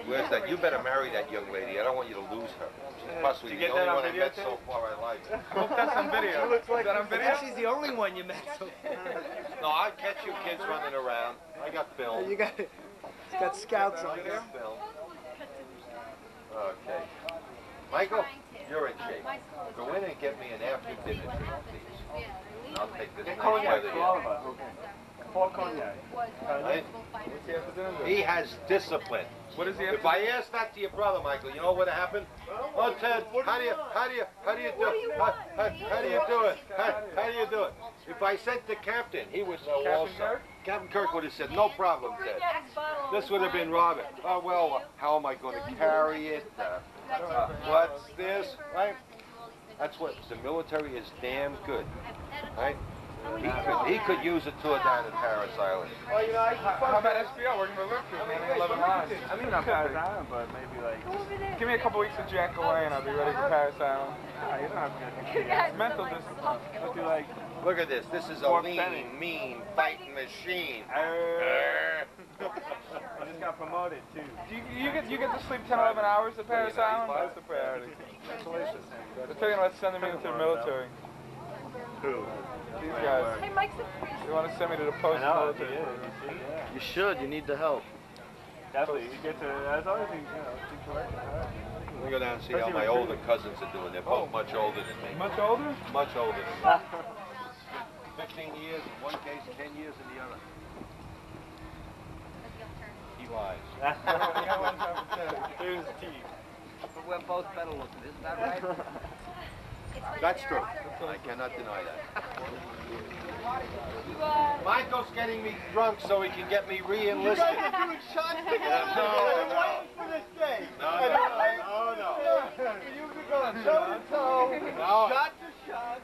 Where's that? You better marry that young lady. I don't want you to lose her. She's possibly the only one I met so far I like. I hope that's on video. She looks like is that on video? she's the only one you met so far. No, I'll catch you kids running around. I got film. You got it. It's got scouts on I there. got film. Okay. Michael, you're in shape. Go in and get me an after dinner drink, please. And I'll take this. Cognac for all of us. Okay. 4 cognac. Right? He has discipline. What is he? If I asked that to your brother, Michael, you know what would have happened? Oh, Ted, how do you do it? How do you do it? If I said to Captain, he would know also. Captain Kirk would have said, no problem, Ted. This would have been Robert. Oh, well, how am I going to carry it? What's this? Right? That's what the military is damn good. Right? He could use a tour down at Paris Island. Well, you know, how about SBL working for Liverpool? 11 lines. I mean, not Paris Island, but maybe like. Give me a couple weeks of Jack away and I'll be ready for Paris Island. You don't have to get it's mental discipline. I'll do like. Look at this. This is a lean, mean fighting machine. I just got promoted too. You get to sleep 10, 11 hours at Paris Island? That's the priority. Congratulations. They're talking about sending me into the military. Who? These guys. Hey, Mike's They want to send me to the post-military. You should. You need the help. Definitely. You get to, as long as you, keep working hard. Let me go down and see how my older cousins are doing. They're both much older than me. Much older? Much older than me. 15 years in one case, 10 years in the other. He lies. Here's the teeth. But we're both better looking, isn't that right? That's true. I cannot deny that. Michael's getting me drunk so he can get me re-enlisted. You guys are doing shots together. I've been waiting for this day. No. You could go toe to toe, shot to shot.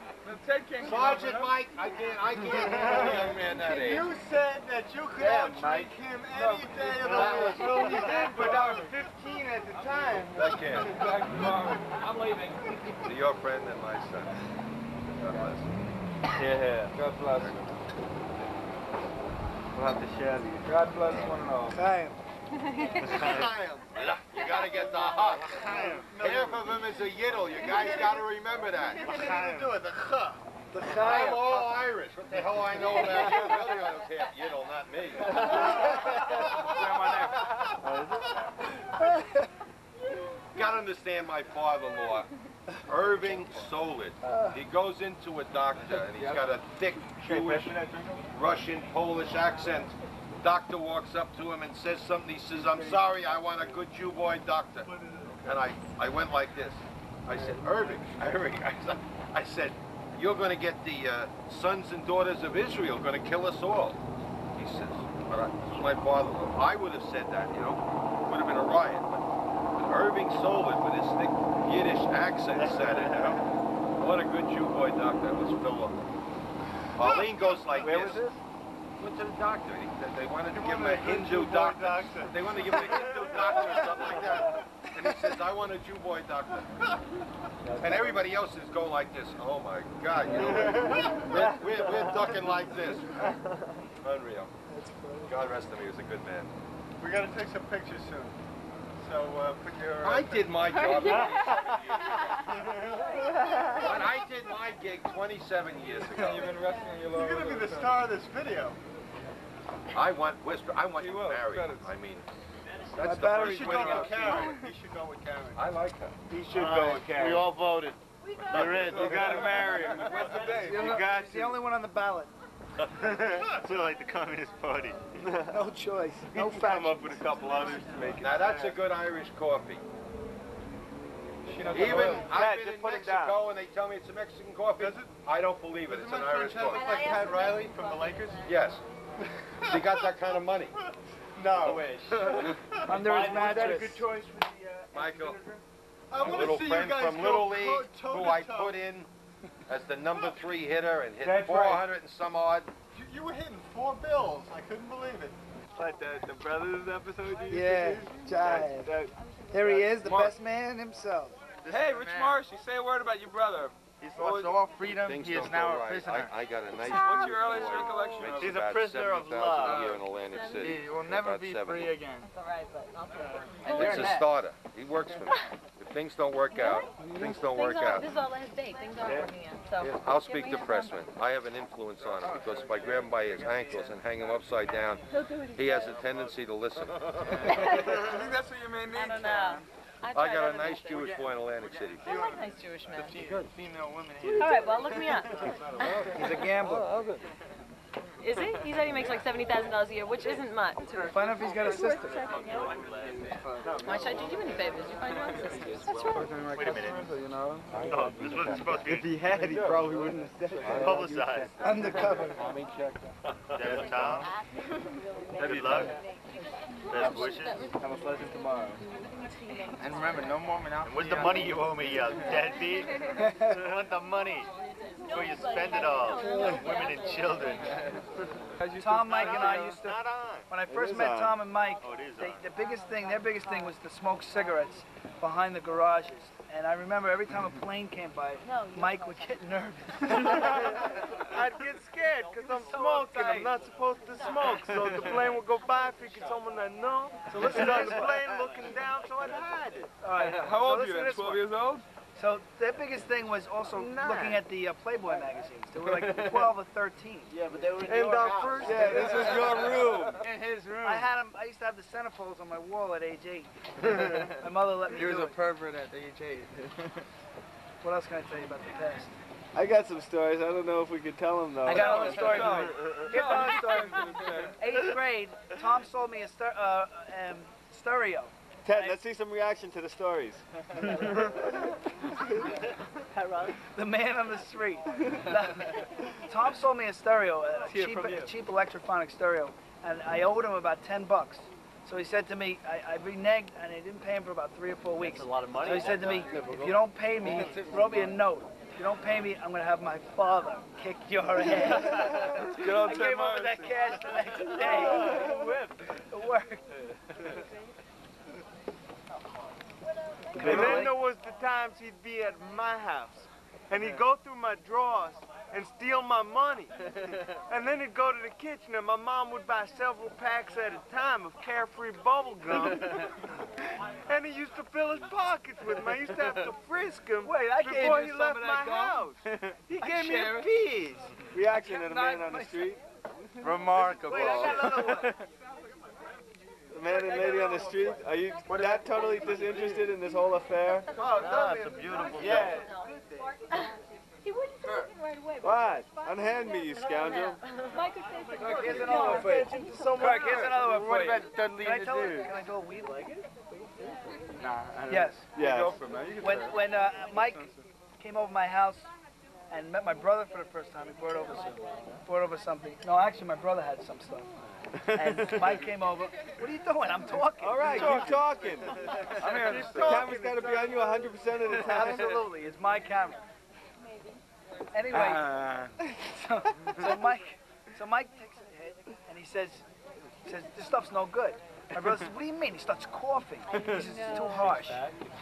Sergeant Mike, I can't handle a young man that age. You said that you could outdrink him any day of the week. Well, you did, but I was 15 at the time. I can't. I'm leaving. To your friend and my son. God bless. Yeah. God bless. We'll have to share these. God bless one and all. You gotta get the hut. Half of him is a yiddle. You guys gotta remember that. I'm all Irish. What the hell I know about you? The other guy was half yiddle, not me. You gotta understand my father-in-law, Irving Solid. He goes into a doctor and he's got a thick Jewish, Russian, Polish accent. Doctor walks up to him and says something. He says, "I'm sorry, I want a good Jew boy doctor." And I went like this. I said, Irving, I said, you're going to get the sons and daughters of Israel going to kill us all. He says, but my father-in-law, I would have said that, you know, would have been a riot. But Irving Solid with his thick Yiddish accent said it, you know. What a good Jew boy doctor. That was Philip. Pauline goes like this. Where was this? Went to the doctor. They wanted to give him a Hindu doctor. They wanted to give him a Hindu doctor or something like that. And he says, I want a Jew boy doctor. And everybody else is going like this. Oh my God, you know, we're ducking like this. Unreal. God rest him, he was a good man. We got to take some pictures soon. So put your... I did my job. But I did my gig 27 years ago. You've been resting on your lower. You're going to be the star of this video. I want you married. I mean, that's the first should wedding go I've with Karen. He should go with Karen. I like her. He should go with Karen. We all voted. You're in. You got to marry him. When's the day? You got He's the only one on the ballot. It's like the Communist Party. No choice. No Come faction. up with a couple others to make it. Now that's a good Irish coffee. Even I've been in Mexico and they tell me it's a Mexican coffee. I don't believe it. It's an Irish coffee. Look like Pat Riley from the Lakers? Yes. He got that kind of money. No. Under his Is that a mattress. good choice for the Michael, I a want little to see friend you guys from go Little League toe who to I toe. put in as the number 3 hitter and hit That's 400 and some odd. You were hitting 4 bills. I couldn't believe it. Like the Brothers episode you Yeah, jive. There he is, the best man himself. Hey, Rich Morrissey, say a word about your brother. He's lost all freedom. Things He is don't now go a right. prisoner. I got a nice. What's your earliest recollection of Makes He's a about prisoner of 70,000 love. a year in Atlantic City. He will never About be 70. free again. That's all right, but I'll take it. It's a starter. He works for me. If things don't work out, things don't work out. This is our last date. Things aren't working out. So I'll speak to Pressman. I have an influence on him because if I grab him by his ankles and hang him upside down, he has a tendency to listen. I think that's what you may need. I don't know. I got a nice Jewish boy in Atlantic City. I like nice Jewish men. Female women. All right, well, look me up. He's a gambler. Is he? He said he makes like $70,000 a year, which isn't much. Find out if he's got a sister. Why should I do you any favors? You find your own sisters. That's right. Wait a minute. You know? No, this wasn't supposed to be. If he had, he probably wouldn't have said it. Publicized. Undercover. That's Tom. Good luck. Best wishes. Have a pleasant tomorrow. And remember, no more monopoly. What's the money you owe me, you deadbeat? I want the money. Before you spend it all. Women and children. Tom, Mike, and I used to. Not on. When I first met Tom and Mike, Oh, it is their biggest thing was to smoke cigarettes behind the garages. And I remember every time a plane came by, Mike would get nervous. I'd get scared because I'm smoking. I'm not supposed to smoke. So the plane would go by, figure someone I know. So listen on the plane looking down, so I'd hide it. All right, How old so are you listen to then? this 12 one. years old? So their biggest thing was also looking at the Playboy magazines. They were like 12 or 13. Yeah, but they were in your house. Yeah, this was your room. In his room. I used to have the centerfolds on my wall at age 8. My mother let me He was do a it. pervert at age 8. What else can I tell you about the past? I got some stories. I don't know if we could tell them though. I got all the stories. Here's another story. 8th grade, Tom sold me a stereo. Ted, let's see some reaction to the stories. The man on the street. Tom sold me a stereo, a cheap electrophonic stereo, and I owed him about $10. So he said to me, I reneged, and I didn't pay him for about 3 or 4 weeks. That's a lot of money. So he said to me, if you don't pay me, throw me a note. If you don't pay me, I'm going to have my father kick your ass. I gave over that cash the next day. It worked. And then there was the times he'd be at my house, and he'd go through my drawers and steal my money. And then he'd go to the kitchen, and my mom would buy several packs at a time of Carefree bubble gum. And he used to fill his pockets with them. I used to have to frisk him before he left my house. He gave me a piece. Reaction at a man on the street. Remarkable. Wait, I got another one. The man and lady on the street. Are you that totally disinterested in this whole affair? Oh, that's a beautiful Yeah. He wouldn't say anything right away. What? Unhand me, you scoundrel. Mike would say something. Here's another one for you. Kirk, here's another one for What you. about Dudley Can I to tell you? do? Can I tell weed like it? Nah, I don't Yes. Yeah. Go for it, man. You can try it. When Mike came over my house and met my brother for the first time, he brought over something. No, actually, my brother had some stuff. And Mike came over. What are you doing? I'm talking. All right, keep talking. I'm here. The camera's got to be on you 100% of the time. Absolutely, it's my camera. Anyway, so Mike takes it ahead and he says, this stuff's no good. My brother says, what do you mean? He starts coughing. He says, it's too harsh.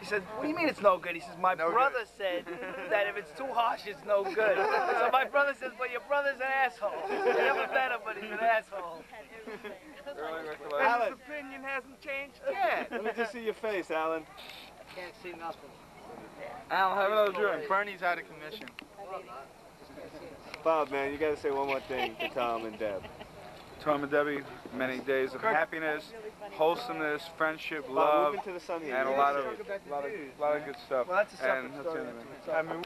He said, what do you mean it's no good? He says, my brother said that if it's too harsh, it's no good. So my brother says, well, your brother's an asshole. You never met him, but he's an asshole. Alan, His opinion hasn't changed yet. Let me just see your face, Alan. Can't see nothing. Alan, have another drink. Bernie's out of commission. Bob, man, you got to say one more thing to Tom and Deb. Tom and Debbie, many days of happiness, wholesomeness, friendship, Bob, love, move into the sun here. and a lot of good stuff. Well, that's a separate And story. I mean,